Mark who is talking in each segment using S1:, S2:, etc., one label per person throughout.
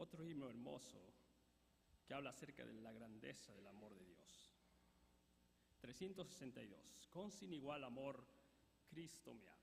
S1: otro himno hermoso que habla acerca de la grandeza del amor de Dios. 362. Con sin igual amor, Cristo me ama.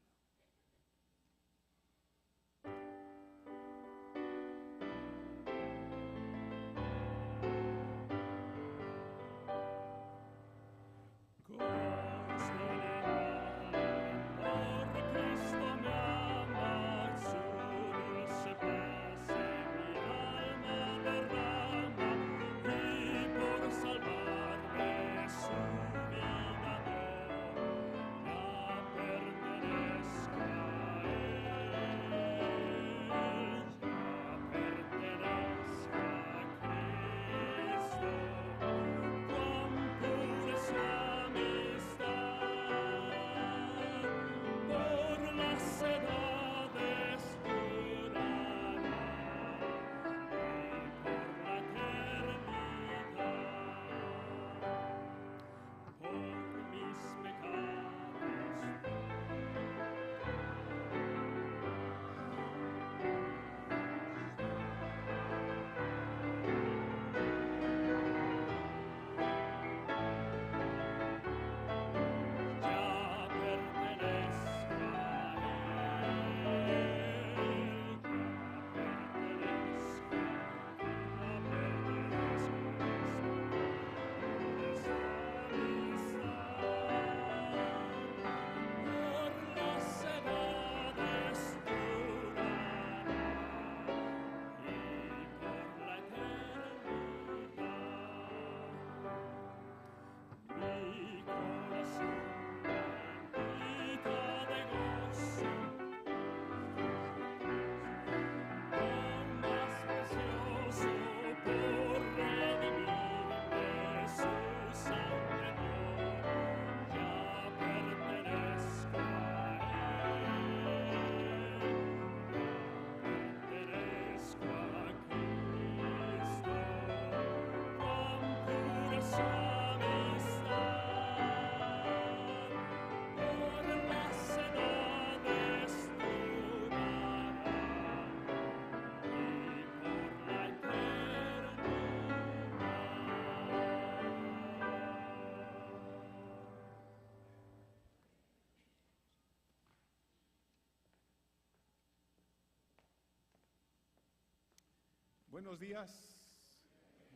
S2: Buenos días,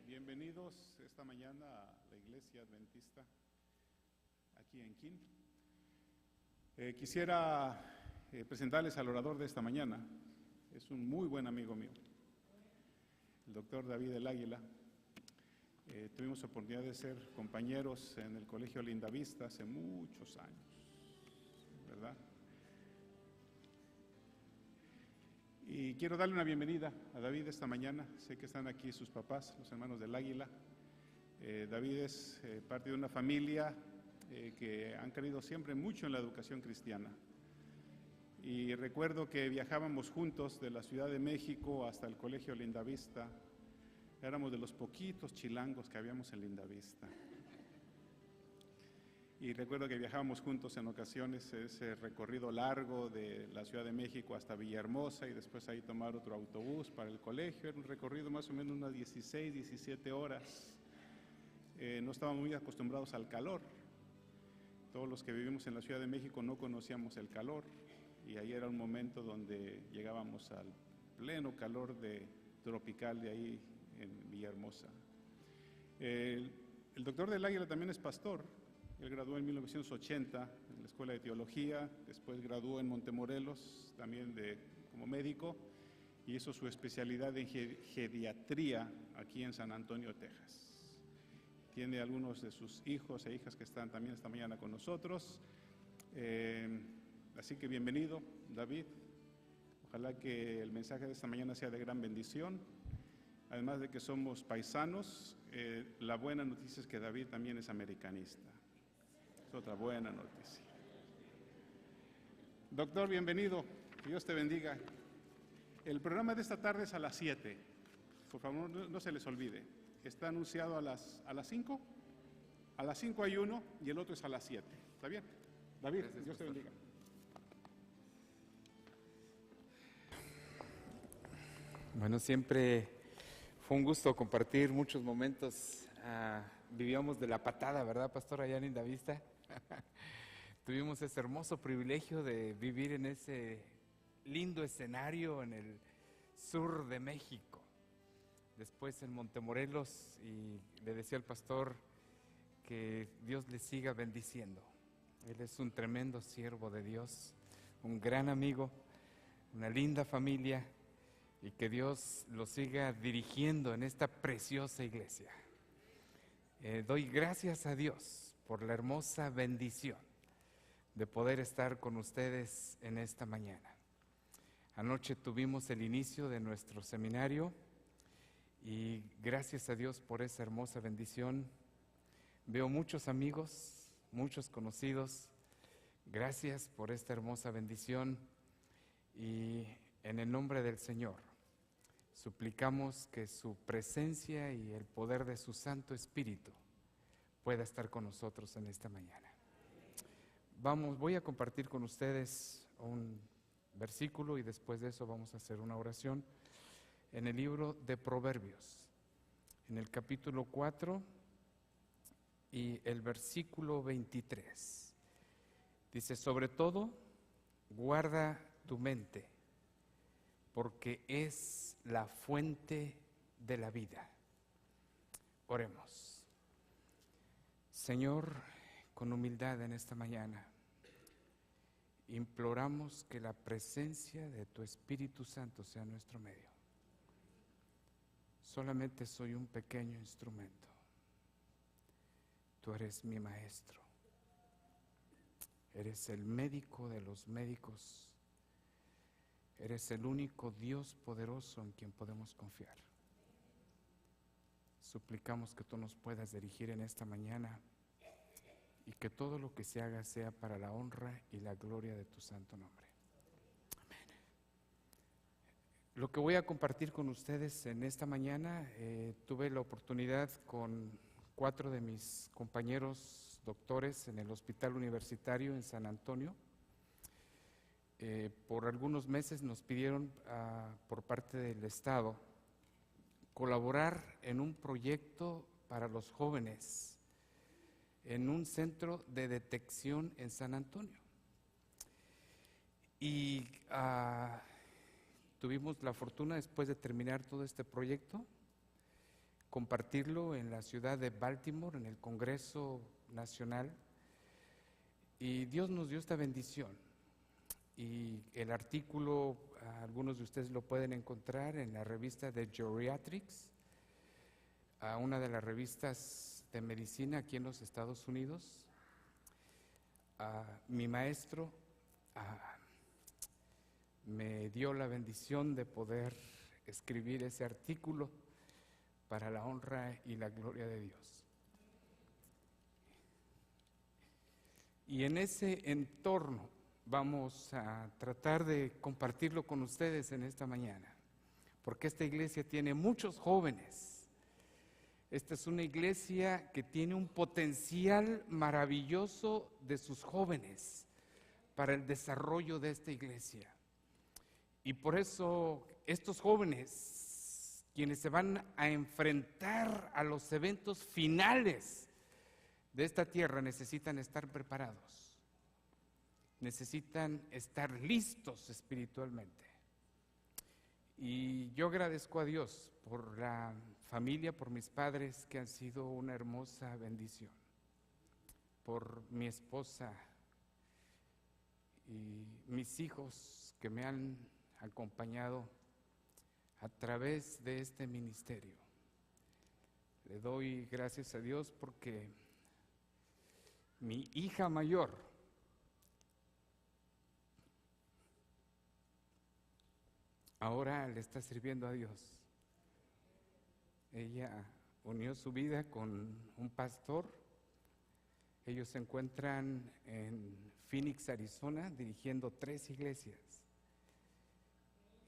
S2: bienvenidos esta mañana a la Iglesia Adventista aquí en Quín. Quisiera presentarles al orador de esta mañana. Es un muy buen amigo mío, el doctor David del Águila. Tuvimos oportunidad de ser compañeros en el Colegio Lindavista hace muchos años, ¿verdad? Y quiero darle una bienvenida a David esta mañana. Sé que están aquí sus papás, los hermanos del Águila. David es parte de una familia que han creído siempre mucho en la educación cristiana. Y recuerdo que viajábamos juntos de la Ciudad de México hasta el Colegio Lindavista. Éramos de los poquitos chilangos que habíamos en Lindavista. Y recuerdo que viajábamos juntos en ocasiones, ese recorrido largo de la Ciudad de México hasta Villahermosa y después ahí tomar otro autobús para el colegio. Era un recorrido más o menos unas 16, 17 horas. No estábamos muy acostumbrados al calor. Todos los que vivimos en la Ciudad de México no conocíamos el calor y ahí era un momento donde llegábamos al pleno calor tropical de ahí en Villahermosa. El doctor del Águila también es pastor. Él graduó en 1980 en la Escuela de Teología, después graduó en Montemorelos también como médico y hizo su especialidad en geriatría aquí en San Antonio, Texas. Tiene algunos de sus hijos e hijas que están también esta mañana con nosotros. Así que bienvenido, David. Ojalá que el mensaje de esta mañana sea de gran bendición. Además de que somos paisanos, la buena noticia es que David también es americanista. Es otra buena noticia. Doctor, bienvenido. Que Dios te bendiga. El programa de esta tarde es a las 7. Por favor, no se les olvide. Está anunciado a las 5. A las 5 hay uno y el otro es a las 7. ¿Está bien? David, gracias, Dios te bendiga.
S3: Bueno, siempre Fue un gusto compartir muchos momentos. Vivíamos de la patada, ¿verdad, Pastor, allá en Lindavista? Tuvimos ese hermoso privilegio de vivir en ese lindo escenario en el sur de México. Después en Montemorelos, y le decía al pastor que Dios le siga bendiciendo. Él es un tremendo siervo de Dios, un gran amigo, una linda familia, y que Dios lo siga dirigiendo en esta preciosa iglesia. Doy gracias a Dios por la hermosa bendición de poder estar con ustedes en esta mañana. Anoche tuvimos el inicio de nuestro seminario y gracias a Dios por esa hermosa bendición. Veo muchos amigos, muchos conocidos. Gracias por esta hermosa bendición y en el nombre del Señor suplicamos que su presencia y el poder de su Santo Espíritu pueda estar con nosotros en esta mañana. Voy a compartir con ustedes un versículo y después de eso vamos a hacer una oración en el libro de Proverbios, en el capítulo 4 y el versículo 23. Dice: sobre todo, guarda tu mente, porque es la fuente de la vida. Oremos. Señor, con humildad en esta mañana, imploramos que la presencia de tu Espíritu Santo sea en nuestro medio. Solamente soy un pequeño instrumento. Tú eres mi maestro. Eres el médico de los médicos. Eres el único Dios poderoso en quien podemos confiar. Suplicamos que tú nos puedas dirigir en esta mañana y que todo lo que se haga sea para la honra y la gloria de tu santo nombre. Amén. Lo que voy a compartir con ustedes en esta mañana, tuve la oportunidad con 4 de mis compañeros doctores en el Hospital Universitario en San Antonio. Por algunos meses nos pidieron por parte del Estado colaborar en un proyecto para los jóvenes en un centro de detección en San Antonio. Y tuvimos la fortuna, después de terminar todo este proyecto, compartirlo en la ciudad de Baltimore, en el Congreso Nacional, y Dios nos dio esta bendición. Y el artículo, algunos de ustedes lo pueden encontrar en la revista de Geriatrics, una de las revistas de medicina aquí en los Estados Unidos. Mi maestro me dio la bendición de poder escribir ese artículo para la honra y la gloria de Dios. Y en ese entorno vamos a tratar de compartirlo con ustedes en esta mañana, porque esta iglesia tiene muchos jóvenes. Esta es una iglesia que tiene un potencial maravilloso de sus jóvenes para el desarrollo de esta iglesia. Y por eso estos jóvenes, quienes se van a enfrentar a los eventos finales de esta tierra, necesitan estar preparados. Necesitan estar listos espiritualmente. Y yo agradezco a Dios por la familia, por mis padres que han sido una hermosa bendición, por mi esposa y mis hijos que me han acompañado a través de este ministerio. Le doy gracias a Dios porque mi hija mayor ahora le está sirviendo a Dios. Ella unió su vida con un pastor. Ellos se encuentran en Phoenix, Arizona, dirigiendo 3 iglesias.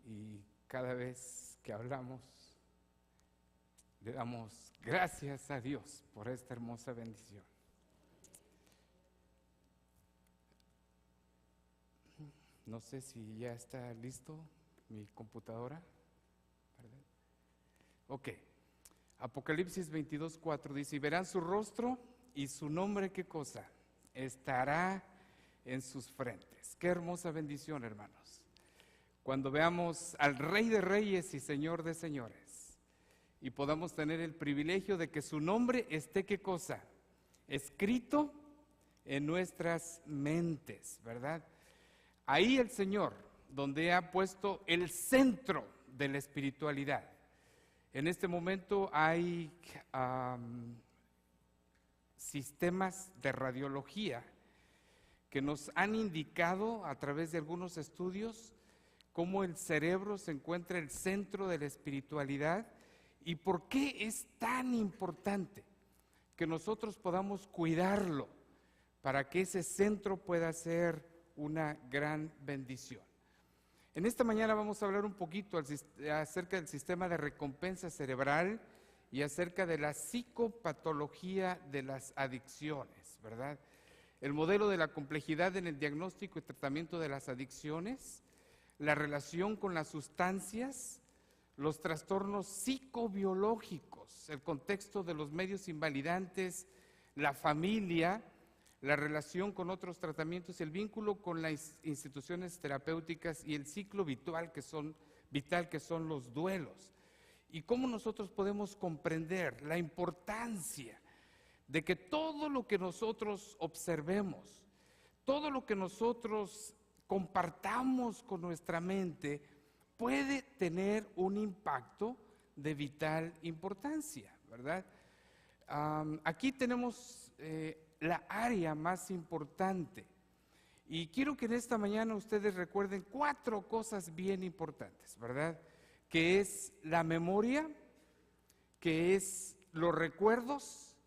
S3: Y cada vez que hablamos, le damos gracias a Dios por esta hermosa bendición. No sé si ya está listo mi computadora. Ok, Apocalipsis 22:4 dice, y verán su rostro y su nombre, ¿qué cosa? Estará en sus frentes. Qué hermosa bendición, hermanos. Cuando veamos al Rey de Reyes y Señor de Señores y podamos tener el privilegio de que su nombre esté, ¿qué cosa? Escrito en nuestras mentes, ¿verdad? Ahí el Señor, donde ha puesto el centro de la espiritualidad. En este momento hay sistemas de radiología que nos han indicado a través de algunos estudios cómo el cerebro se encuentra el centro de la espiritualidad y por qué es tan importante que nosotros podamos cuidarlo para que ese centro pueda ser una gran bendición. En esta mañana vamos a hablar un poquito acerca del sistema de recompensa cerebral y acerca de la psicopatología de las adicciones, ¿verdad? El modelo de la complejidad en el diagnóstico y tratamiento de las adicciones, la relación con las sustancias, los trastornos psicobiológicos, el contexto de los medios invalidantes, la familia, la relación con otros tratamientos, el vínculo con las instituciones terapéuticas y el ciclo vital que son los duelos. Y cómo nosotros podemos comprender la importancia de que todo lo que nosotros observemos, todo lo que nosotros compartamos con nuestra mente, puede tener un impacto de vital importancia, ¿verdad? Aquí tenemos la área más importante y quiero que en esta mañana ustedes recuerden 4 cosas bien importantes, ¿verdad? Que es la memoria, que es los recuerdos,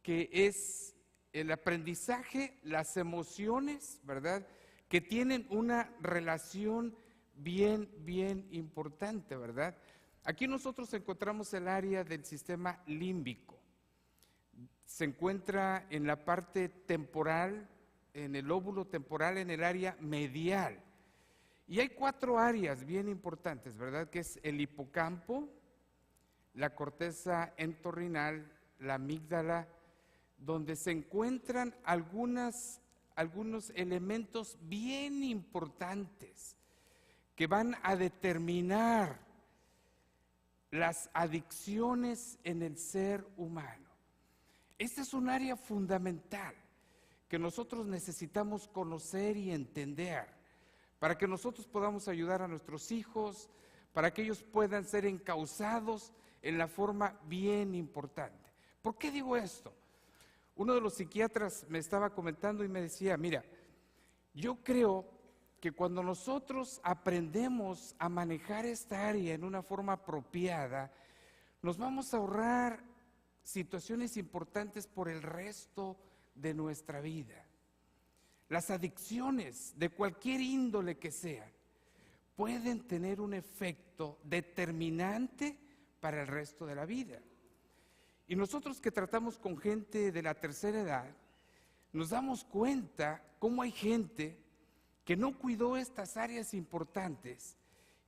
S3: que es el aprendizaje, las emociones, ¿verdad? Que tienen una relación bien importante, ¿verdad? Aquí nosotros encontramos el área del sistema límbico. Se encuentra en la parte temporal, en el lóbulo temporal, en el área medial. Y hay 4 áreas bien importantes, ¿verdad? Que es el hipocampo, la corteza entorrinal, la amígdala, donde se encuentran algunos elementos bien importantes que van a determinar las adicciones en el ser humano. Esta es un área fundamental que nosotros necesitamos conocer y entender para que nosotros podamos ayudar a nuestros hijos, para que ellos puedan ser encauzados en la forma bien importante. ¿Por qué digo esto? Uno de los psiquiatras me estaba comentando y me decía, mira, yo creo que cuando nosotros aprendemos a manejar esta área en una forma apropiada, nos vamos a ahorrar situaciones importantes por el resto de nuestra vida. Las adicciones de cualquier índole que sean pueden tener un efecto determinante para el resto de la vida. Y nosotros que tratamos con gente de la tercera edad, nos damos cuenta cómo hay gente que no cuidó estas áreas importantes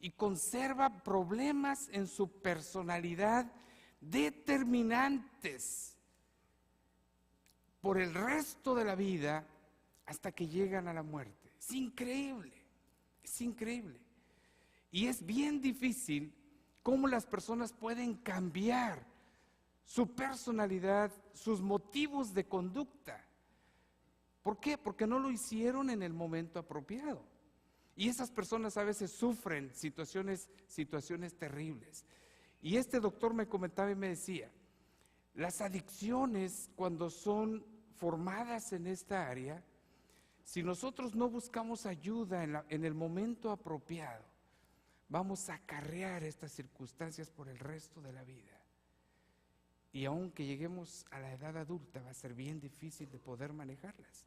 S3: y conserva problemas en su personalidad determinantes por el resto de la vida hasta que llegan a la muerte. Es increíble, es increíble. Y es bien difícil cómo las personas pueden cambiar su personalidad, sus motivos de conducta. ¿Por qué? Porque no lo hicieron en el momento apropiado. Y esas personas a veces sufren situaciones terribles. Y este doctor me comentaba y me decía, las adicciones cuando son formadas en esta área, si nosotros no buscamos ayuda en el momento apropiado, vamos a acarrear estas circunstancias por el resto de la vida. Y aunque lleguemos a la edad adulta, va a ser bien difícil de poder manejarlas.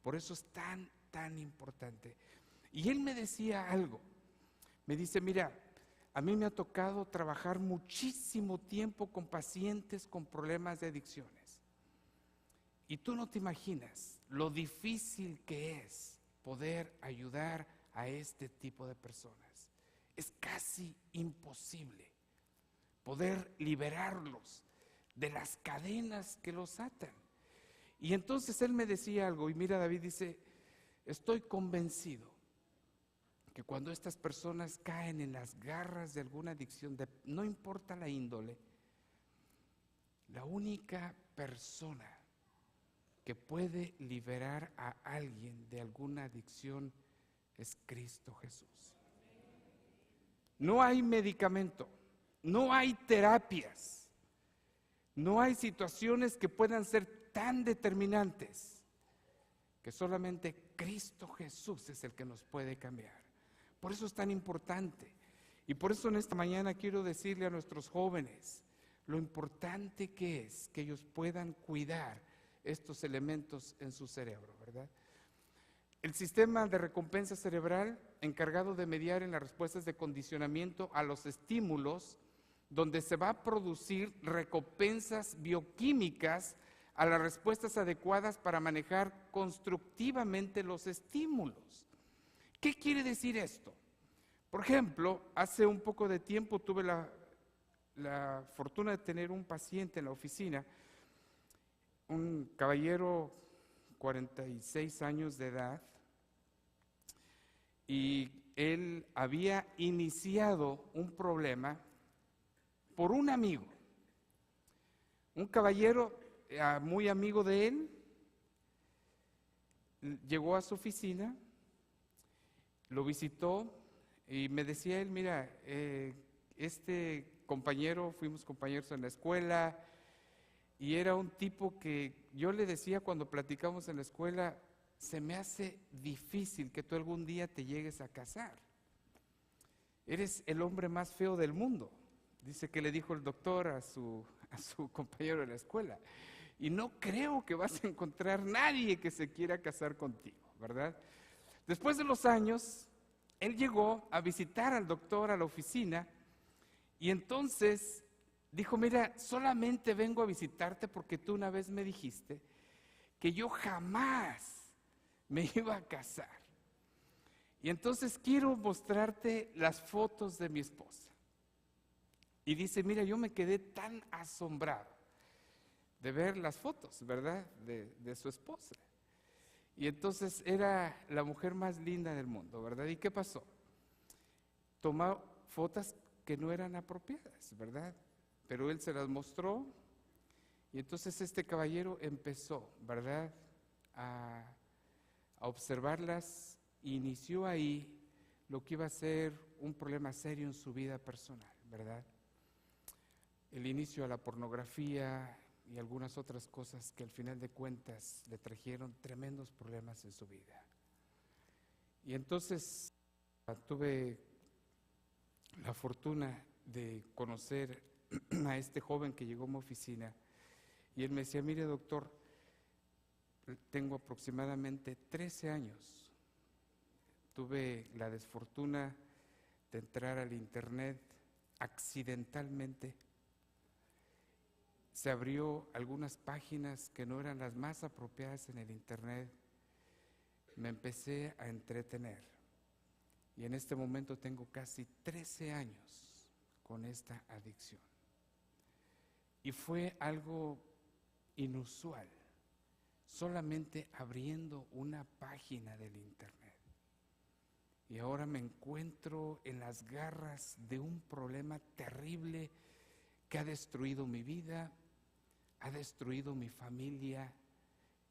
S3: Por eso es tan importante. Y él me decía algo, me dice, mira, a mí me ha tocado trabajar muchísimo tiempo con pacientes con problemas de adicciones. Y tú no te imaginas lo difícil que es poder ayudar a este tipo de personas. Es casi imposible. poder liberarlos de las cadenas que los atan. Y entonces él me decía algo, y mira, David dice, estoy convencido que cuando estas personas caen en las garras de alguna adicción, no importa la índole, la única persona que puede liberar a alguien de alguna adicción es Cristo Jesús. No hay medicamento, no hay terapias, no hay situaciones que puedan ser tan determinantes que solamente Cristo Jesús es el que nos puede cambiar. Por eso es tan importante. Y por eso en esta mañana quiero decirle a nuestros jóvenes lo importante que es que ellos puedan cuidar estos elementos en su cerebro, ¿verdad? El sistema de recompensa cerebral, encargado de mediar en las respuestas de condicionamiento a los estímulos, donde se va a producir recompensas bioquímicas a las respuestas adecuadas para manejar constructivamente los estímulos. ¿Qué quiere decir esto? Por ejemplo, hace un poco de tiempo tuve la fortuna de tener un paciente en la oficina, un caballero, 46 años de edad, y él había iniciado un problema por un amigo, un caballero muy amigo de él, llegó a su oficina, lo visitó y me decía él, mira, este compañero, fuimos compañeros en la escuela, y era un tipo que yo le decía cuando platicamos en la escuela, se me hace difícil que tú algún día te llegues a casar. Eres el hombre más feo del mundo, dice que le dijo el doctor a su compañero de la escuela. Y no creo que vas a encontrar nadie que se quiera casar contigo, ¿verdad? Después de los años, él llegó a visitar al doctor a la oficina y entonces dijo, mira, solamente vengo a visitarte porque tú una vez me dijiste que yo jamás me iba a casar. Y entonces quiero mostrarte las fotos de mi esposa. Y dice, mira, yo me quedé tan asombrado de ver las fotos, ¿verdad?, de su esposa. Y entonces era la mujer más linda del mundo, ¿verdad? ¿Y qué pasó? Tomó fotos que no eran apropiadas, ¿verdad? Pero él se las mostró y entonces este caballero empezó, ¿verdad?, a observarlas e inició ahí lo que iba a ser un problema serio en su vida personal, ¿verdad? El inicio a la pornografía y algunas otras cosas que al final de cuentas le trajeron tremendos problemas en su vida. Y entonces tuve la fortuna de conocer a este joven que llegó a mi oficina y él me decía, mire doctor, tengo aproximadamente 13 años, tuve la desfortuna de entrar al internet accidentalmente, se abrió algunas páginas que no eran las más apropiadas en el internet, me empecé a entretener y en este momento tengo casi 13 años con esta adicción. Y fue algo inusual, solamente abriendo una página del internet. Y ahora me encuentro en las garras de un problema terrible que ha destruido mi vida, ha destruido mi familia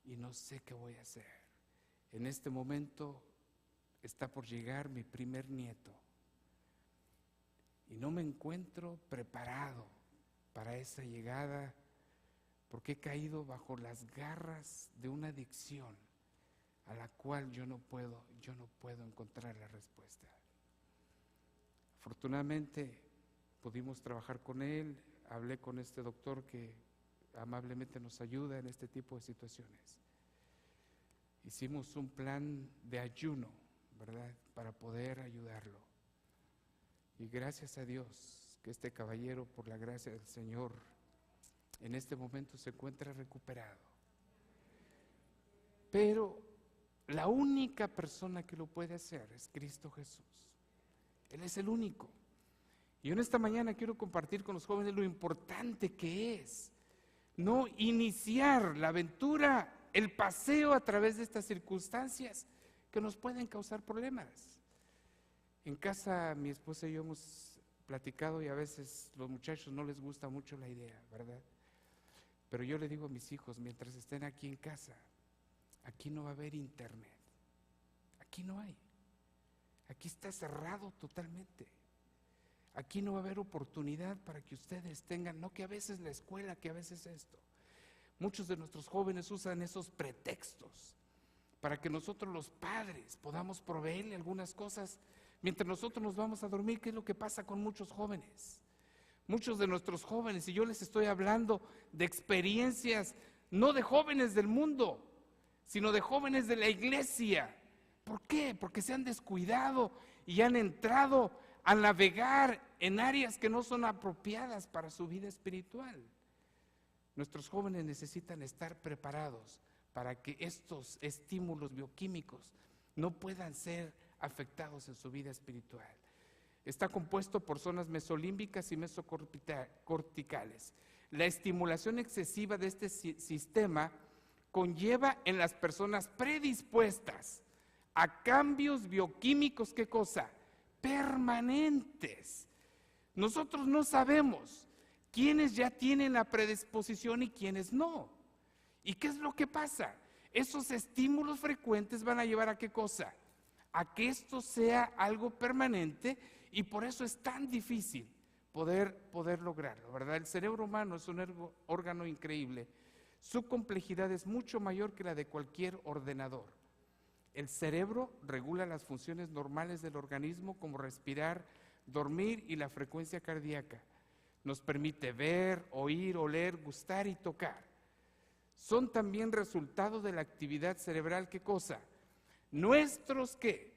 S3: y no sé qué voy a hacer. En este momento está por llegar mi primer nieto y no me encuentro preparado para esa llegada porque he caído bajo las garras de una adicción a la cual yo no puedo encontrar la respuesta. Afortunadamente pudimos trabajar con él, hablé con este doctor que amablemente nos ayuda en este tipo de situaciones. Hicimos un plan de ayuno, ¿verdad?, para poder ayudarlo. Y gracias a Dios que este caballero, por la gracia del Señor, en este momento se encuentra recuperado. Pero la única persona que lo puede hacer es Cristo Jesús. Él es el único. Y en esta mañana quiero compartir con los jóvenes lo importante que es no iniciar la aventura, el paseo a través de estas circunstancias que nos pueden causar problemas. En casa mi esposa y yo hemos platicado y a veces los muchachos no les gusta mucho la idea, ¿verdad? Pero yo le digo a mis hijos, mientras estén aquí en casa, aquí no va a haber internet, aquí no hay, aquí está cerrado totalmente, aquí no va a haber oportunidad para que ustedes tengan, no que a veces la escuela, que a veces esto. Muchos de nuestros jóvenes usan esos pretextos para que nosotros los padres podamos proveerle algunas cosas mientras nosotros nos vamos a dormir. ¿Qué es lo que pasa con muchos jóvenes? Muchos de nuestros jóvenes, y yo les estoy hablando de experiencias, no de jóvenes del mundo, sino de jóvenes de la iglesia. ¿Por qué? Porque se han descuidado y han entrado a navegar en áreas que no son apropiadas para su vida espiritual. Nuestros jóvenes necesitan estar preparados para que estos estímulos bioquímicos no puedan ser afectados en su vida espiritual. Está compuesto por zonas mesolímbicas y mesocorticales. La estimulación excesiva de este sistema conlleva en las personas predispuestas a cambios bioquímicos, ¿qué cosa? Permanentes. Nosotros no sabemos quiénes ya tienen la predisposición y quiénes no. ¿Y qué es lo que pasa? Esos estímulos frecuentes van a llevar a ¿qué cosa? A que esto sea algo permanente, y por eso es tan difícil poder lograrlo, ¿verdad? El cerebro humano es un órgano increíble. Su complejidad es mucho mayor que la de cualquier ordenador. El cerebro regula las funciones normales del organismo como respirar, dormir y la frecuencia cardíaca. Nos permite ver, oír, oler, gustar y tocar. Son también resultado de la actividad cerebral, ¿qué cosa? Nuestros ¿qué?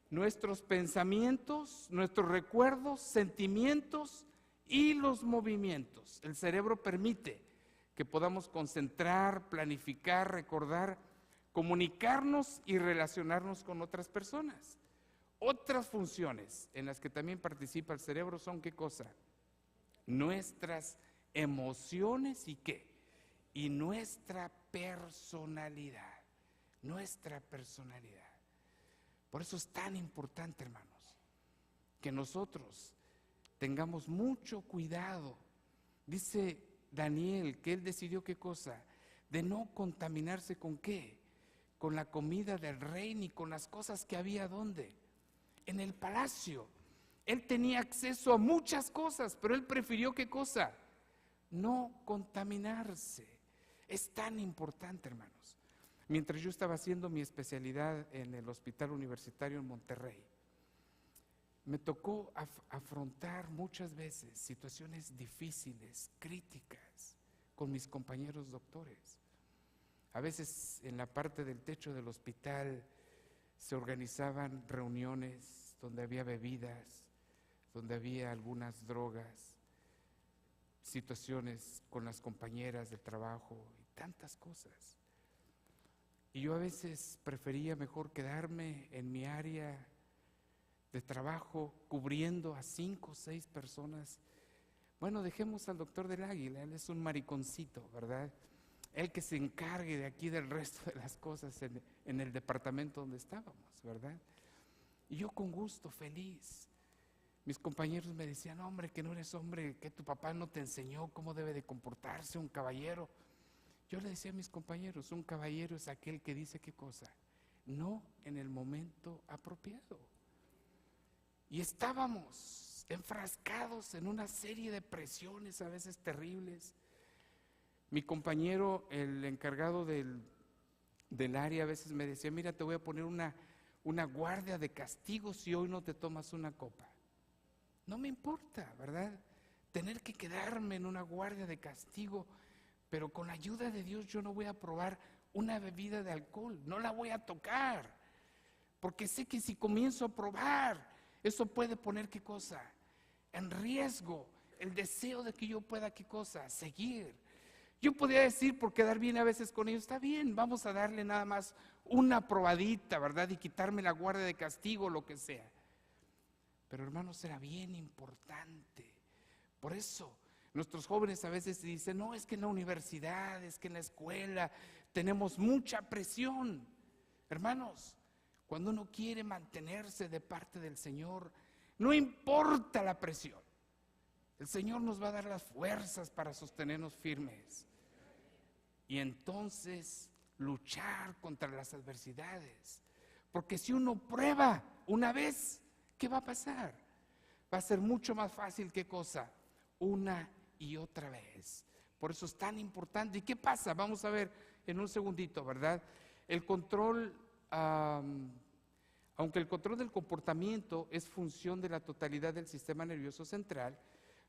S3: Nuestros pensamientos, nuestros recuerdos, sentimientos y los movimientos. El cerebro permite que podamos concentrar, planificar, recordar, comunicarnos y relacionarnos con otras personas. Otras funciones en las que también participa el cerebro son ¿qué cosa? Nuestras emociones y ¿qué? Y nuestra personalidad. Nuestra personalidad. Por eso es tan importante, hermanos, que nosotros tengamos mucho cuidado. Dice Daniel que él decidió ¿qué cosa? De no contaminarse ¿con qué? Con la comida del rey ni con las cosas que había ¿dónde? En el palacio. Él tenía acceso a muchas cosas, pero él prefirió ¿qué cosa? No contaminarse. Es tan importante, hermanos. Mientras yo estaba haciendo mi especialidad en el Hospital Universitario en Monterrey, me tocó afrontar muchas veces situaciones difíciles, críticas, con mis compañeros doctores. A veces en la parte del techo del hospital se organizaban reuniones donde había bebidas, donde había algunas drogas, situaciones con las compañeras de trabajo y tantas cosas. Y yo a veces prefería mejor quedarme en mi área de trabajo cubriendo a 5 o 6 personas. Bueno, dejemos al doctor del Águila, él es un mariconcito, ¿verdad? Él que se encargue de aquí del resto de las cosas en el departamento donde estábamos, ¿verdad? Y yo con gusto, feliz. Mis compañeros me decían, hombre, que no eres hombre, que tu papá no te enseñó cómo debe de comportarse un caballero. Yo le decía a mis compañeros, un caballero es aquel que dice ¿qué cosa? No en el momento apropiado. Y estábamos enfrascados en una serie de presiones a veces terribles. Mi compañero, el encargado del área, a veces me decía, mira, te voy a poner una guardia de castigo si hoy no te tomas una copa. No me importa, ¿verdad? Tener que quedarme en una guardia de castigo, pero con la ayuda de Dios yo no voy a probar una bebida de alcohol, no la voy a tocar, porque sé que si comienzo a probar, eso puede poner ¿qué cosa? En riesgo el deseo de que yo pueda ¿qué cosa? Seguir. Yo podría decir, por quedar bien a veces con ellos, está bien, vamos a darle nada más una probadita, ¿verdad? Y quitarme la guardia de castigo, lo que sea. Pero hermanos, era bien importante. Por eso nuestros jóvenes a veces dicen, no, es que en la universidad, es que en la escuela tenemos mucha presión. Hermanos, cuando uno quiere mantenerse de parte del Señor, no importa la presión. El Señor nos va a dar las fuerzas para sostenernos firmes. Y entonces luchar contra las adversidades. Porque si uno prueba una vez, ¿qué va a pasar? Va a ser mucho más fácil, ¿qué cosa? Una y otra vez. Por eso es tan importante. ¿Y qué pasa? Vamos a ver en un segundito, ¿verdad? El control, aunque el control del comportamiento es función de la totalidad del sistema nervioso central,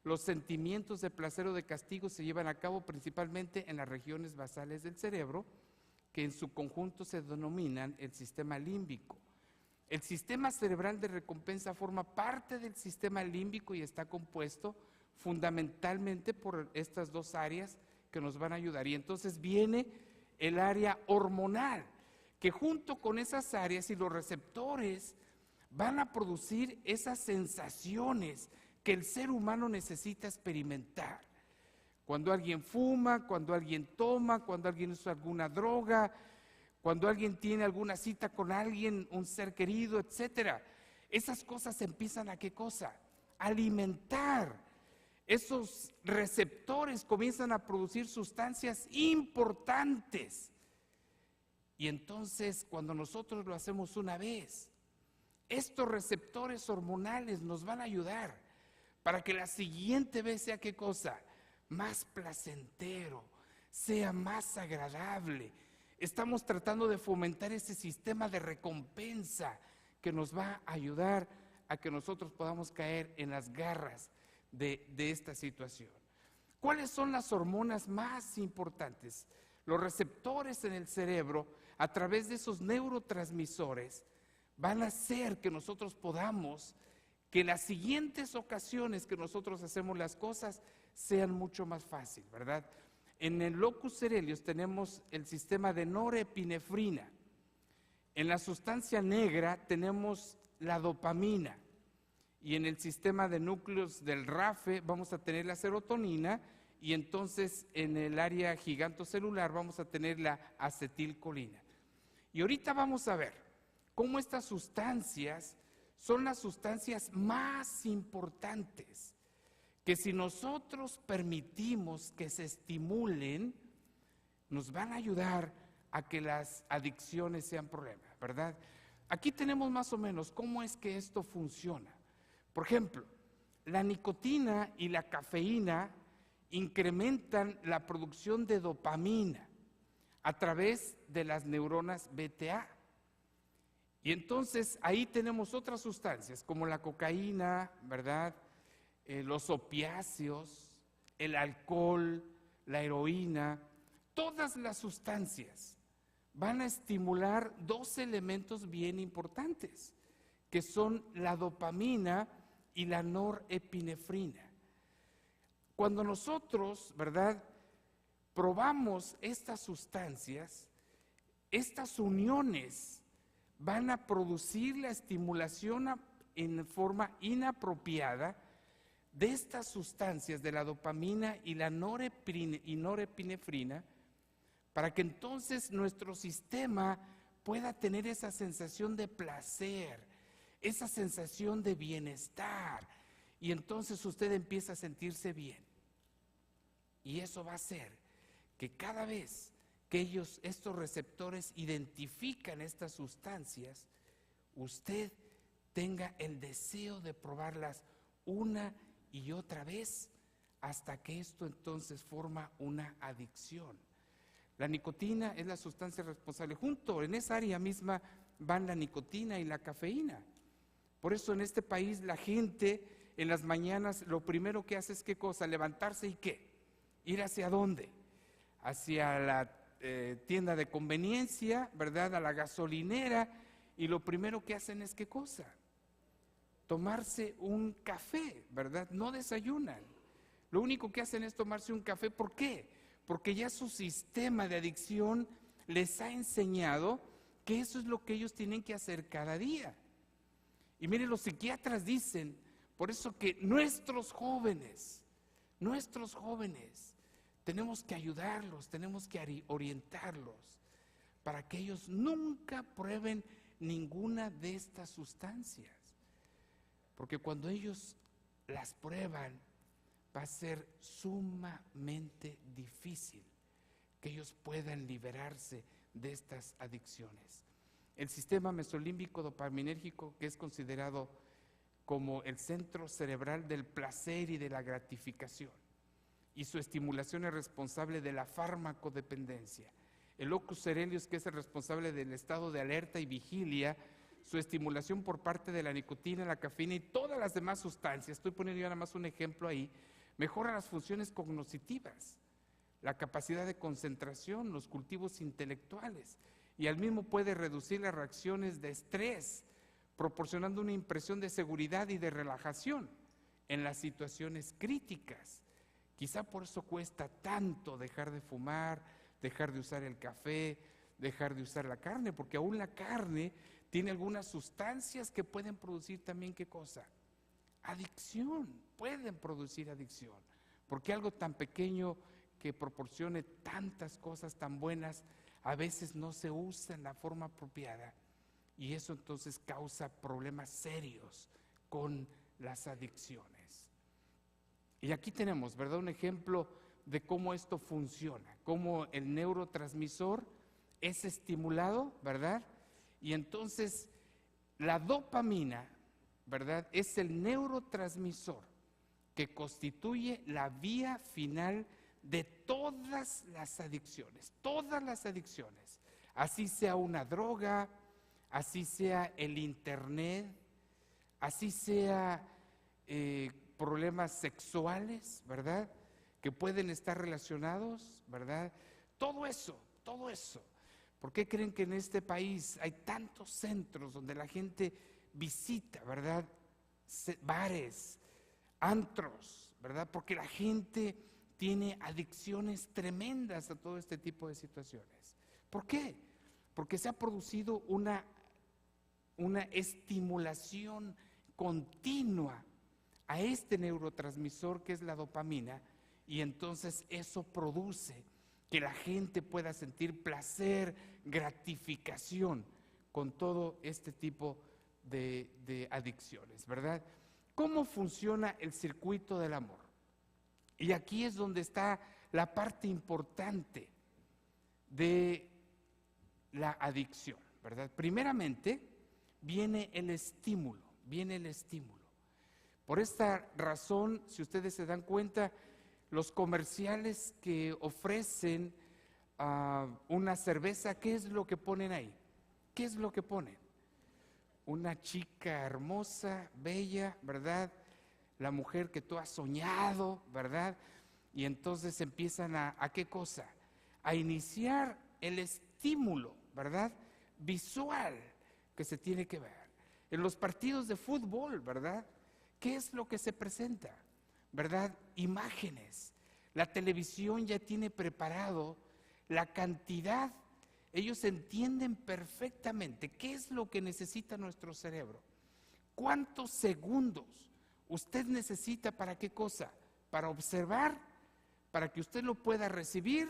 S3: los sentimientos de placer o de castigo se llevan a cabo principalmente en las regiones basales del cerebro, que en su conjunto se denominan el sistema límbico. El sistema cerebral de recompensa forma parte del sistema límbico y está compuesto fundamentalmente por estas dos áreas que nos van a ayudar. Y entonces viene el área hormonal, que junto con esas áreas y los receptores van a producir esas sensaciones que el ser humano necesita experimentar. Cuando alguien fuma, cuando alguien toma, cuando alguien usa alguna droga, cuando alguien tiene alguna cita con alguien, un ser querido, etcétera. Esas cosas empiezan a ¿qué cosa? Alimentar. Esos receptores comienzan a producir sustancias importantes. Y entonces, cuando nosotros lo hacemos una vez, estos receptores hormonales nos van a ayudar para que la siguiente vez sea ¿qué cosa? Más placentero, sea más agradable. Estamos tratando de fomentar ese sistema de recompensa que nos va a ayudar a que nosotros podamos caer en las garras de esta situación. ¿Cuáles son las hormonas más importantes? Los receptores en el cerebro, a través de esos neurotransmisores, van a hacer que nosotros podamos, que las siguientes ocasiones que nosotros hacemos las cosas sean mucho más fácil, ¿verdad? En el locus coeruleus tenemos el sistema de norepinefrina. En la sustancia negra tenemos la dopamina. Y en el sistema de núcleos del RAFE vamos a tener la serotonina. Y entonces en el área gigantocelular vamos a tener la acetilcolina. Y ahorita vamos a ver cómo estas sustancias son las sustancias más importantes, que si nosotros permitimos que se estimulen, nos van a ayudar a que las adicciones sean problema, ¿verdad? Aquí tenemos más o menos cómo es que esto funciona. Por ejemplo, la nicotina y la cafeína incrementan la producción de dopamina a través de las neuronas BTA. Y entonces ahí tenemos otras sustancias como la cocaína, ¿verdad? Los opiáceos, el alcohol, la heroína, todas las sustancias van a estimular dos elementos bien importantes, que son la dopamina y la norepinefrina. Cuando nosotros, ¿verdad?, probamos estas sustancias, estas uniones van a producir la estimulación en forma inapropiada de estas sustancias, de la dopamina y la norepinefrina, para que entonces nuestro sistema pueda tener esa sensación de placer, esa sensación de bienestar, y entonces usted empieza a sentirse bien. Y eso va a hacer que cada vez que estos receptores identifican estas sustancias, usted tenga el deseo de probarlas una y otra vez hasta que esto entonces forma una adicción. La nicotina es la sustancia responsable. Junto en esa área misma van la nicotina y la cafeína. Por eso en este país la gente en las mañanas lo primero que hace es ¿qué cosa? Levantarse y ¿qué? ¿Ir hacia dónde? Hacia la tienda de conveniencia, ¿verdad? A la gasolinera, y lo primero que hacen es ¿qué cosa? Tomarse un café, ¿verdad? No desayunan. Lo único que hacen es tomarse un café. ¿Por qué? Porque ya su sistema de adicción les ha enseñado que eso es lo que ellos tienen que hacer cada día. Y miren, los psiquiatras dicen, por eso que nuestros jóvenes, tenemos que ayudarlos, tenemos que orientarlos para que ellos nunca prueben ninguna de estas sustancias. Porque cuando ellos las prueban, va a ser sumamente difícil que ellos puedan liberarse de estas adicciones. El sistema mesolímbico dopaminérgico, que es considerado como el centro cerebral del placer y de la gratificación, y su estimulación es responsable de la farmacodependencia. El locus coeruleus, que es el responsable del estado de alerta y vigilia, su estimulación por parte de la nicotina, la cafeína y todas las demás sustancias, estoy poniendo ya nada más un ejemplo ahí, mejora las funciones cognitivas, la capacidad de concentración, los cultivos intelectuales, y al mismo puede reducir las reacciones de estrés, proporcionando una impresión de seguridad y de relajación en las situaciones críticas. Quizá por eso cuesta tanto dejar de fumar, dejar de usar el café, dejar de usar la carne, porque aún la carne tiene algunas sustancias que pueden producir también, ¿qué cosa? Adicción, pueden producir adicción, porque algo tan pequeño que proporcione tantas cosas tan buenas, a veces no se usa en la forma apropiada, y eso entonces causa problemas serios con las adicciones. Y aquí tenemos, ¿verdad?, un ejemplo de cómo esto funciona, cómo el neurotransmisor es estimulado, ¿verdad? Y entonces la dopamina, ¿verdad?, es el neurotransmisor que constituye la vía final de todas las adicciones, así sea una droga, así sea el internet, así sea problemas sexuales, ¿verdad?, que pueden estar relacionados, ¿verdad? Todo eso. ¿Por qué creen que en este país hay tantos centros donde la gente visita, ¿verdad?, bares, antros, ¿verdad? Porque la gente tiene adicciones tremendas a todo este tipo de situaciones. ¿Por qué? Porque se ha producido una estimulación continua a este neurotransmisor que es la dopamina, y entonces eso produce que la gente pueda sentir placer, gratificación con todo este tipo de adicciones, ¿verdad? ¿Cómo funciona el circuito del amor? Y aquí es donde está la parte importante de la adicción, ¿verdad? Primeramente viene el estímulo. Por esta razón, si ustedes se dan cuenta, los comerciales que ofrecen una cerveza, ¿qué es lo que ponen ahí? ¿Qué es lo que ponen? Una chica hermosa, bella, ¿verdad? La mujer que tú has soñado, ¿verdad? Y entonces empiezan ¿a qué cosa? A iniciar el estímulo, ¿verdad?, visual que se tiene que ver. En los partidos de fútbol, ¿verdad?, ¿qué es lo que se presenta? ¿Verdad? Imágenes. La televisión ya tiene preparado la cantidad. Ellos entienden perfectamente qué es lo que necesita nuestro cerebro. ¿Cuántos segundos usted necesita para qué cosa? Para observar, para que usted lo pueda recibir,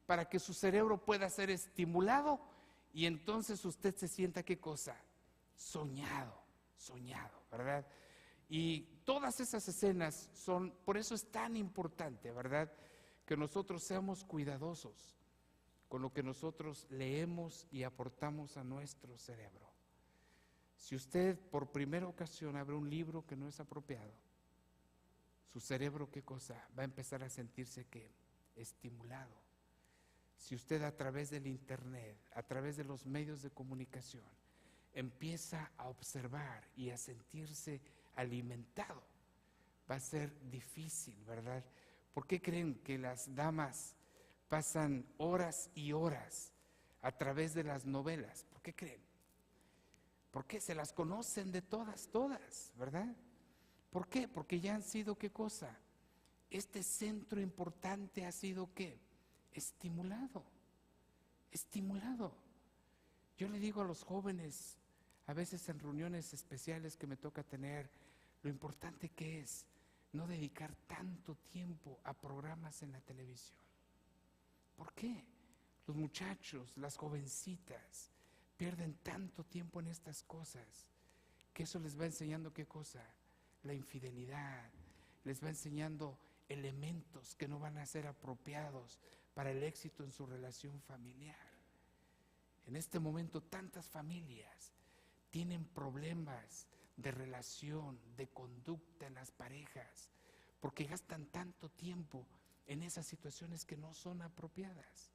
S3: para que su cerebro pueda ser estimulado y entonces usted se sienta ¿qué cosa? Soñado, ¿verdad? Y todas esas escenas son, por eso es tan importante, ¿verdad?, que nosotros seamos cuidadosos con lo que nosotros leemos y aportamos a nuestro cerebro. Si usted por primera ocasión abre un libro que no es apropiado, su cerebro, ¿qué cosa? Va a empezar a sentirse ¿qué? Estimulado. Si usted a través del internet, a través de los medios de comunicación, empieza a observar y a sentirse alimentado, va a ser difícil, ¿verdad? ¿Por qué creen que las damas pasan horas y horas a través de las novelas? ¿Por qué creen? Porque se las conocen de todas, ¿verdad? ¿Por qué? Porque ya han sido ¿qué cosa? Este centro importante ha sido ¿qué? Estimulado. Yo le digo a los jóvenes, a veces en reuniones especiales que me toca tener, lo importante que es no dedicar tanto tiempo a programas en la televisión. ¿Por qué? Los muchachos, las jovencitas, pierden tanto tiempo en estas cosas, que eso les va enseñando ¿qué cosa? La infidelidad, les va enseñando elementos que no van a ser apropiados para el éxito en su relación familiar. En este momento tantas familias tienen problemas de relación, de conducta en las parejas, porque gastan tanto tiempo en esas situaciones que no son apropiadas.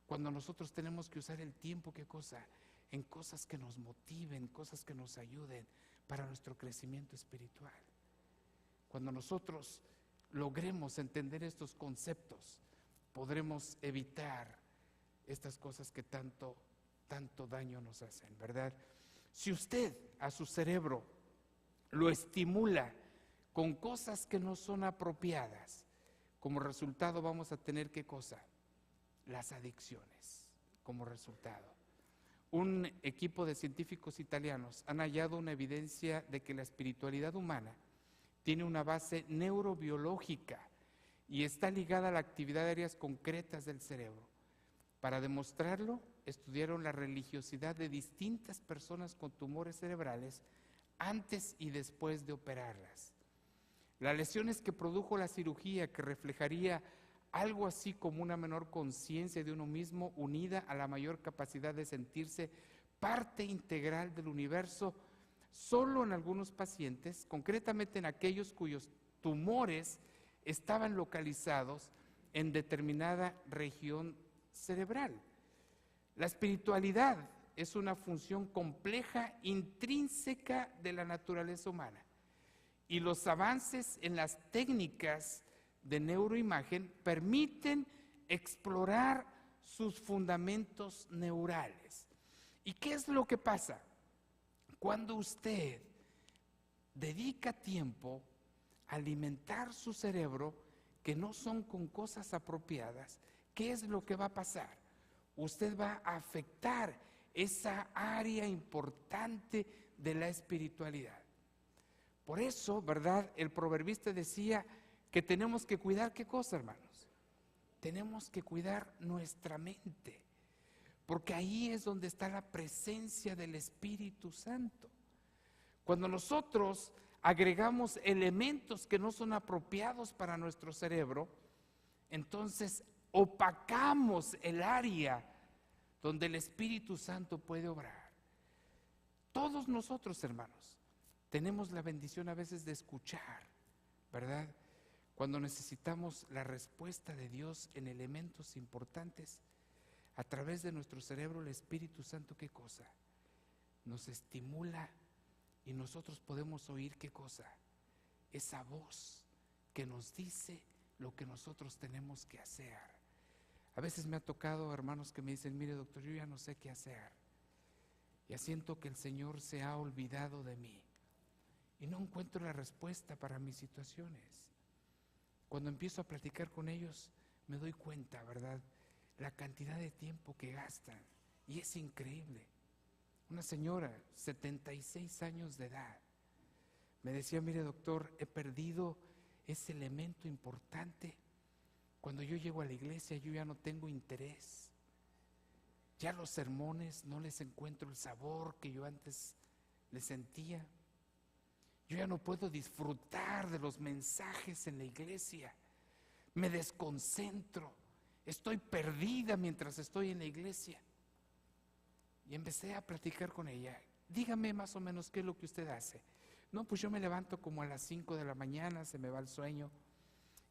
S3: Cuando nosotros tenemos que usar el tiempo, ¿qué cosa? En cosas que nos motiven, cosas que nos ayuden para nuestro crecimiento espiritual. Cuando nosotros logremos entender estos conceptos, podremos evitar estas cosas que tanto daño nos hacen, ¿verdad? Si usted a su cerebro lo estimula con cosas que no son apropiadas, como resultado vamos a tener ¿qué cosa? Las adicciones como resultado. Un equipo de científicos italianos han hallado una evidencia de que la espiritualidad humana tiene una base neurobiológica y está ligada a la actividad de áreas concretas del cerebro. Para demostrarlo, estudiaron la religiosidad de distintas personas con tumores cerebrales antes y después de operarlas. Las lesiones que produjo la cirugía, que reflejaría algo así como una menor conciencia de uno mismo, unida a la mayor capacidad de sentirse parte integral del universo, solo en algunos pacientes, concretamente en aquellos cuyos tumores estaban localizados en determinada región cerebral. La espiritualidad es una función compleja, intrínseca de la naturaleza humana, y los avances en las técnicas de neuroimagen permiten explorar sus fundamentos neurales. ¿Y qué es lo que pasa? Cuando usted dedica tiempo a alimentar su cerebro que no son con cosas apropiadas, ¿qué es lo que va a pasar? Usted va a afectar esa área importante de la espiritualidad. Por eso, ¿verdad? El proverbista decía que tenemos que cuidar, ¿qué cosa, hermanos? Tenemos que cuidar nuestra mente, porque ahí es donde está la presencia del Espíritu Santo. Cuando nosotros agregamos elementos que no son apropiados para nuestro cerebro, entonces opacamos el área donde el Espíritu Santo puede obrar. Todos nosotros, hermanos, tenemos la bendición a veces de escuchar, ¿verdad? Cuando necesitamos la respuesta de Dios en elementos importantes, a través de nuestro cerebro, el Espíritu Santo, ¿qué cosa? Nos estimula y nosotros podemos oír, ¿qué cosa? Esa voz que nos dice lo que nosotros tenemos que hacer. A veces me ha tocado hermanos que me dicen, mire doctor, yo ya no sé qué hacer. Ya siento que el Señor se ha olvidado de mí y no encuentro la respuesta para mis situaciones. Cuando empiezo a platicar con ellos, me doy cuenta, ¿verdad?, la cantidad de tiempo que gastan, y es increíble. Una señora, 76 años de edad, me decía, mire doctor, he perdido ese elemento importante. Cuando yo llego a la iglesia, yo ya no tengo interés. Ya los sermones no les encuentro el sabor que yo antes les sentía. Yo ya no puedo disfrutar de los mensajes en la iglesia. Me desconcentro. Estoy perdida mientras estoy en la iglesia. Y empecé a platicar con ella. Dígame más o menos qué es lo que usted hace. No, pues yo me levanto como a las 5 de la mañana, se me va el sueño.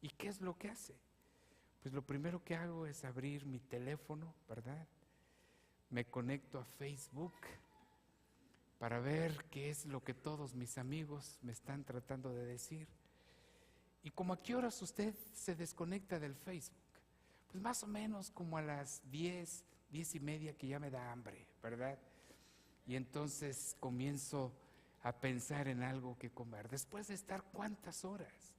S3: ¿Y qué es lo que hace? Pues lo primero que hago es abrir mi teléfono, ¿verdad? Me conecto a Facebook para ver qué es lo que todos mis amigos me están tratando de decir. ¿Y como a qué horas usted se desconecta del Facebook? Pues más o menos como a las 10, 10:30, que ya me da hambre, ¿verdad? Y entonces comienzo a pensar en algo que comer. Después de estar, ¿cuántas horas?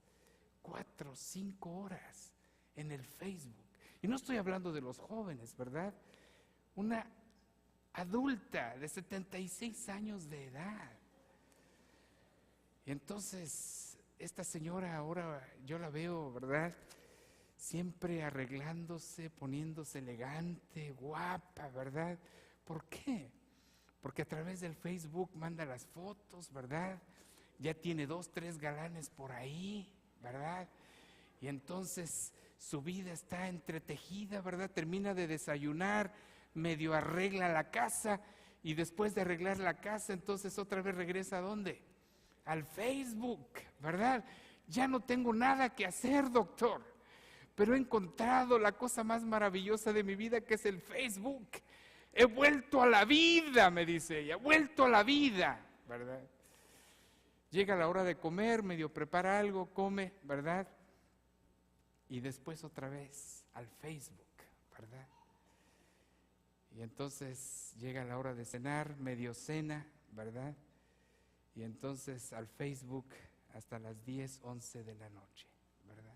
S3: 4, 5 horas en el Facebook. Y no estoy hablando de los jóvenes, ¿verdad? Una adulta de 76 años de edad. Y entonces esta señora ahora yo la veo, ¿verdad?, siempre arreglándose, poniéndose elegante, guapa, ¿verdad? ¿Por qué? Porque a través del Facebook manda las fotos, ¿verdad? Ya tiene 2, 3 galanes por ahí, ¿verdad? Y entonces su vida está entretejida, ¿verdad? Termina de desayunar, medio arregla la casa, y después de arreglar la casa, entonces otra vez regresa ¿a dónde? Al Facebook, ¿verdad? Ya no tengo nada que hacer, doctor, pero he encontrado la cosa más maravillosa de mi vida, que es el Facebook. He vuelto a la vida, me dice ella, vuelto a la vida, ¿verdad? Llega la hora de comer, medio prepara algo, come, ¿verdad? Y después otra vez al Facebook, ¿verdad? Y entonces llega la hora de cenar, medio cena, ¿verdad? Y entonces al Facebook hasta las 10, 11 de la noche, ¿verdad?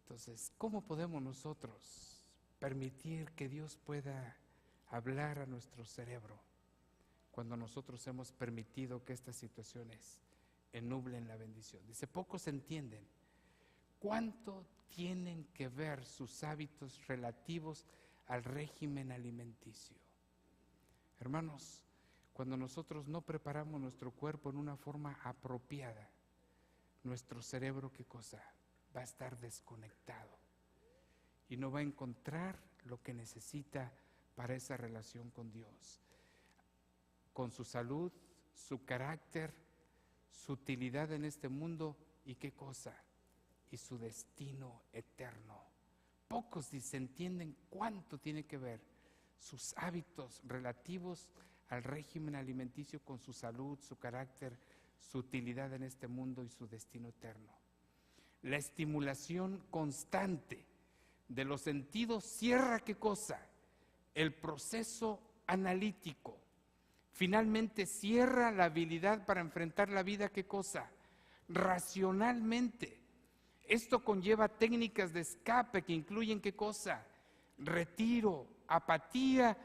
S3: Entonces, ¿cómo podemos nosotros permitir que Dios pueda hablar a nuestro cerebro cuando nosotros hemos permitido que estas situaciones ennublen la bendición? Dice, pocos entienden cuánto tienen que ver sus hábitos relativos al régimen alimenticio. Hermanos, cuando nosotros no preparamos nuestro cuerpo en una forma apropiada, nuestro cerebro, ¿qué cosa? Va a estar desconectado y no va a encontrar lo que necesita para esa relación con Dios, con su salud, su carácter, su utilidad en este mundo y ¿qué cosa? Y su destino eterno. Pocos entienden cuánto tiene que ver sus hábitos relativos al régimen alimenticio con su salud, su carácter, su utilidad en este mundo y su destino eterno. La estimulación constante de los sentidos cierra ¿qué cosa? El proceso analítico. Finalmente cierra la habilidad para enfrentar la vida ¿qué cosa? Racionalmente. Esto conlleva técnicas de escape que incluyen ¿qué cosa? Retiro, apatía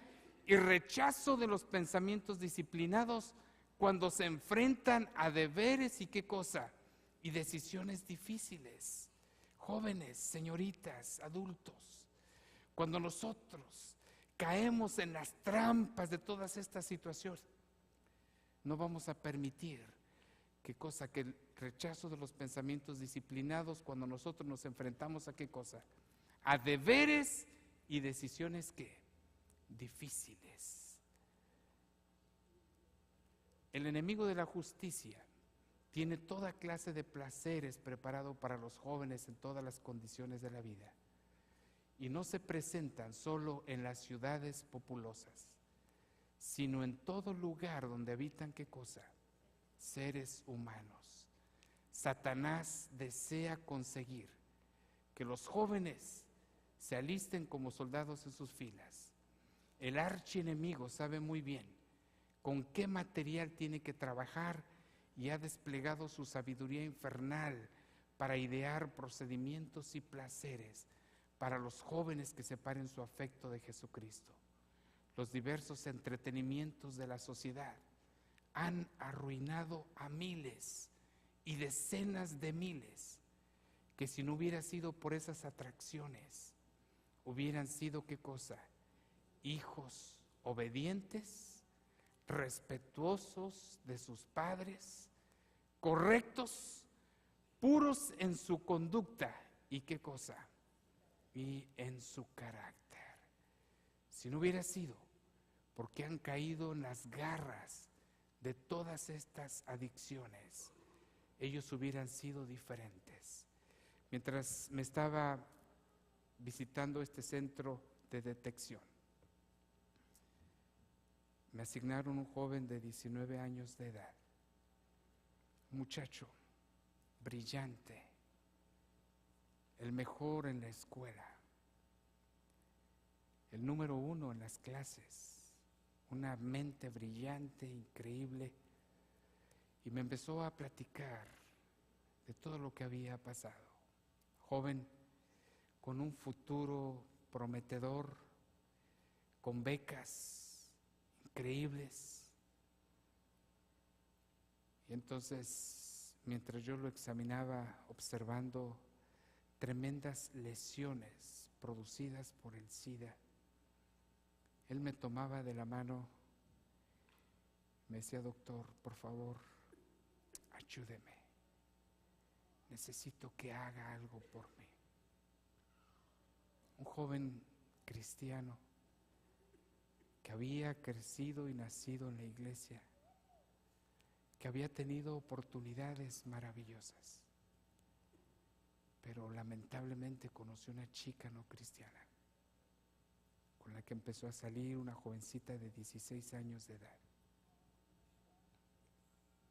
S3: y rechazo de los pensamientos disciplinados cuando se enfrentan a deberes y ¿qué cosa? Y decisiones difíciles. Jóvenes, señoritas, adultos, cuando nosotros caemos en las trampas de todas estas situaciones, no vamos a permitir ¿qué cosa? Que el rechazo de los pensamientos disciplinados cuando nosotros nos enfrentamos a ¿qué cosa? A deberes y decisiones ¿qué? Difíciles. El enemigo de la justicia tiene toda clase de placeres preparado para los jóvenes en todas las condiciones de la vida. Y no se presentan solo en las ciudades populosas, sino en todo lugar donde habitan ¿qué cosa? Seres humanos. Satanás desea conseguir que los jóvenes se alisten como soldados en sus filas. El archienemigo sabe muy bien con qué material tiene que trabajar y ha desplegado su sabiduría infernal para idear procedimientos y placeres para los jóvenes que separen su afecto de Jesucristo. Los diversos entretenimientos de la sociedad han arruinado a miles y decenas de miles que si no hubiera sido por esas atracciones, hubieran sido ¿qué cosa? Hijos obedientes, respetuosos de sus padres, correctos, puros en su conducta y ¿qué cosa? Y en su carácter. Si no hubiera sido porque han caído en las garras de todas estas adicciones, ellos hubieran sido diferentes. Mientras me estaba visitando este centro de detección, me asignaron un joven de 19 años de edad, un muchacho brillante, el mejor en la escuela, el número 1 en las clases, una mente brillante, increíble, y me empezó a platicar de todo lo que había pasado. Joven con un futuro prometedor, con becas, increíbles. Y entonces, mientras yo lo examinaba, observando tremendas lesiones producidas por el SIDA, él me tomaba de la mano, me decía: doctor, por favor, ayúdeme, necesito que haga algo por mí. Un joven cristiano que había crecido y nacido en la iglesia, que había tenido oportunidades maravillosas, pero lamentablemente conoció una chica no cristiana, con la que empezó a salir, una jovencita de 16 años de edad.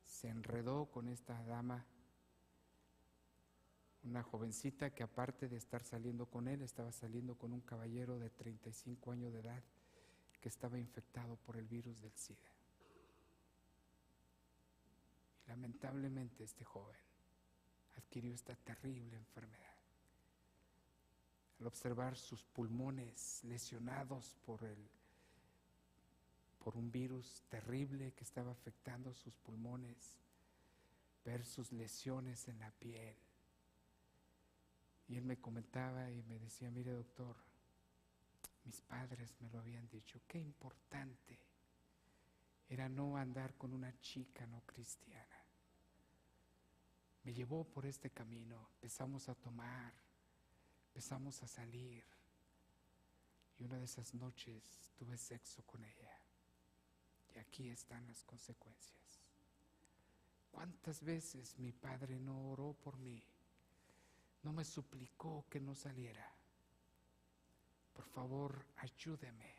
S3: Se enredó con esta dama, una jovencita que, aparte de estar saliendo con él, estaba saliendo con un caballero de 35 años de edad que estaba infectado por el virus del SIDA. Y lamentablemente este joven adquirió esta terrible enfermedad. Al observar sus pulmones lesionados por un virus terrible que estaba afectando sus pulmones, ver sus lesiones en la piel. Y él me comentaba y me decía: mire, doctor, mis padres me lo habían dicho, qué importante era no andar con una chica no cristiana. Me llevó por este camino, empezamos a tomar, empezamos a salir, y una de esas noches tuve sexo con ella, y aquí están las consecuencias. ¿Cuántas veces mi padre no oró por mí? No me suplicó que no saliera. Por favor, ayúdeme.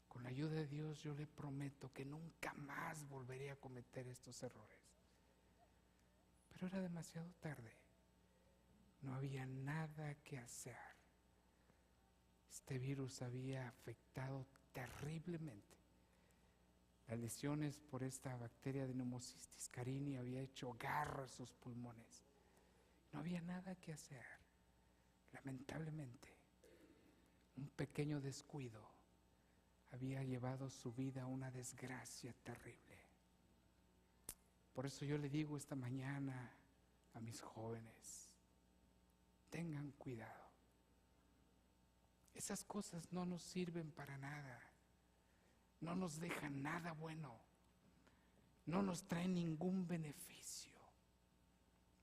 S3: Con la ayuda de Dios yo le prometo que nunca más volveré a cometer estos errores. Pero era demasiado tarde. No había nada que hacer. Este virus había afectado terriblemente. Las lesiones por esta bacteria de Pneumocystis carini había hecho garra a sus pulmones. No había nada que hacer. Lamentablemente, un pequeño descuido había llevado su vida a una desgracia terrible. Por eso yo le digo esta mañana a mis jóvenes: tengan cuidado. Esas cosas no nos sirven para nada, no nos dejan nada bueno, no nos traen ningún beneficio.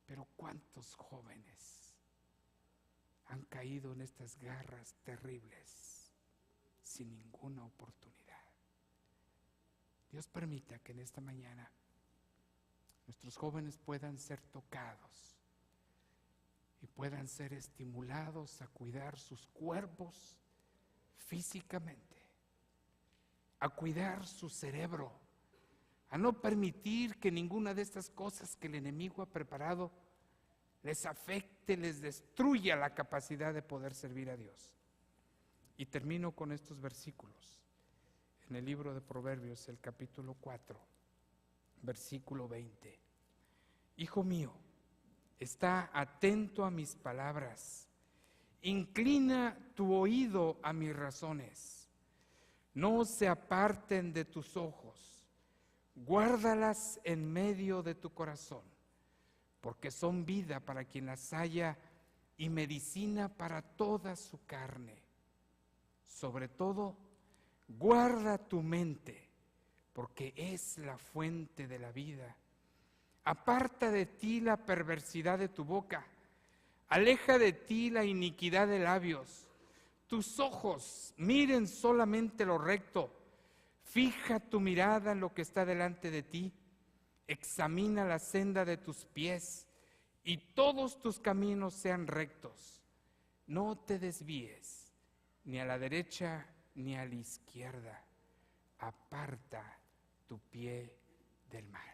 S3: Pero ¿cuántos jóvenes han caído en estas garras terribles sin ninguna oportunidad? Dios permita que en esta mañana nuestros jóvenes puedan ser tocados y puedan ser estimulados a cuidar sus cuerpos físicamente, a cuidar su cerebro, a no permitir que ninguna de estas cosas que el enemigo ha preparado les afecte, les destruya la capacidad de poder servir a Dios. Y termino con estos versículos en el libro de Proverbios, el capítulo 4, versículo 20. Hijo mío, está atento a mis palabras, inclina tu oído a mis razones, no se aparten de tus ojos, guárdalas en medio de tu corazón, porque son vida para quien las halla y medicina para toda su carne. Sobre todo, guarda tu mente, porque es la fuente de la vida. Aparta de ti la perversidad de tu boca, aleja de ti la iniquidad de labios. Tus ojos miren solamente lo recto, fija tu mirada en lo que está delante de ti, examina la senda de tus pies y todos tus caminos sean rectos. No te desvíes ni a la derecha ni a la izquierda, aparta tu pie del mal.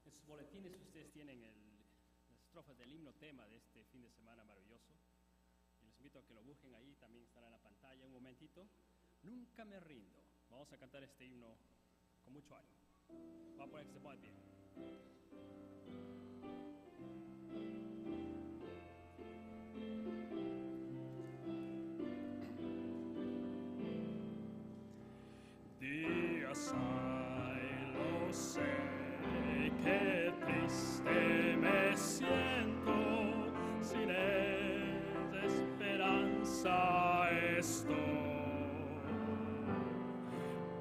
S1: En sus boletines ustedes tienen estrofas del himno tema de este fin de semana maravilloso. Y les invito a que lo busquen ahí, también estará en la pantalla. Un momentito. Nunca me rindo. Vamos a cantar este himno con mucho ánimo. Vamos a poner que se ponga de pie. Días hay, lo sé, que triste me siento, sin esperanza estoy,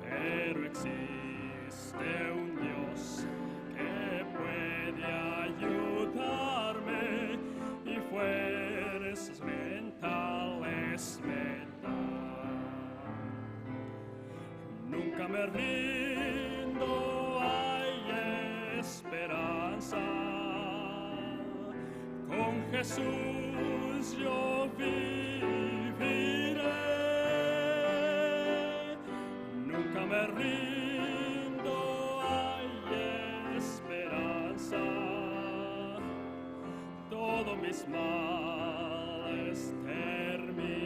S1: pero existe un Dios que puede ayudarme y fuerzas mentales me da. Nunca me rindo, hay esperanza. Con Jesús yo viviré. Nunca me rindo, hay esperanza. Todos mis males terminarán.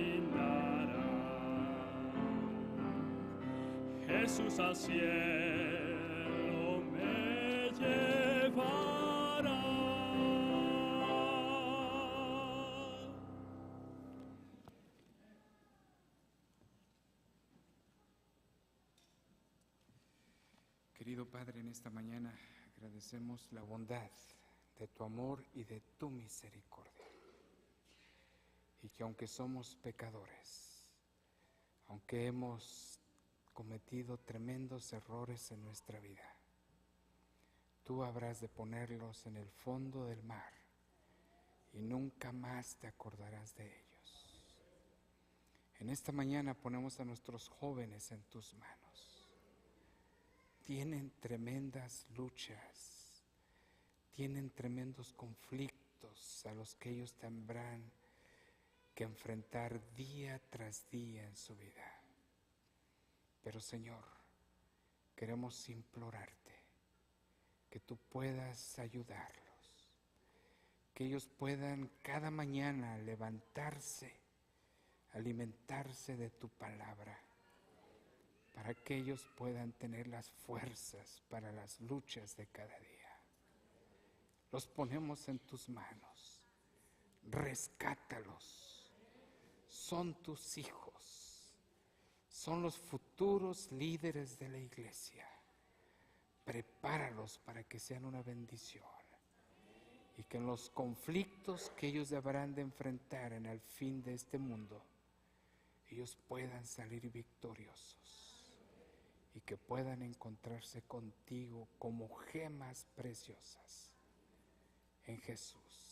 S1: Jesús al cielo me llevará.
S3: Querido Padre, en esta mañana agradecemos la bondad de tu amor y de tu misericordia. Y que aunque somos pecadores, aunque hemos cometido tremendos errores en nuestra vida, tú habrás de ponerlos en el fondo del mar y nunca más te acordarás de ellos. En esta mañana ponemos a nuestros jóvenes en tus manos. Tienen tremendas luchas, tienen tremendos conflictos a los que ellos tendrán que enfrentar día tras día en su vida. Pero Señor, queremos implorarte que tú puedas ayudarlos, que ellos puedan cada mañana levantarse, alimentarse de tu palabra, para que ellos puedan tener las fuerzas para las luchas de cada día. Los ponemos en tus manos, rescátalos, son tus hijos, son los futuros líderes de la iglesia. Prepáralos para que sean una bendición y que en los conflictos que ellos deberán de enfrentar en el fin de este mundo, ellos puedan salir victoriosos y que puedan encontrarse contigo como gemas preciosas en Jesús.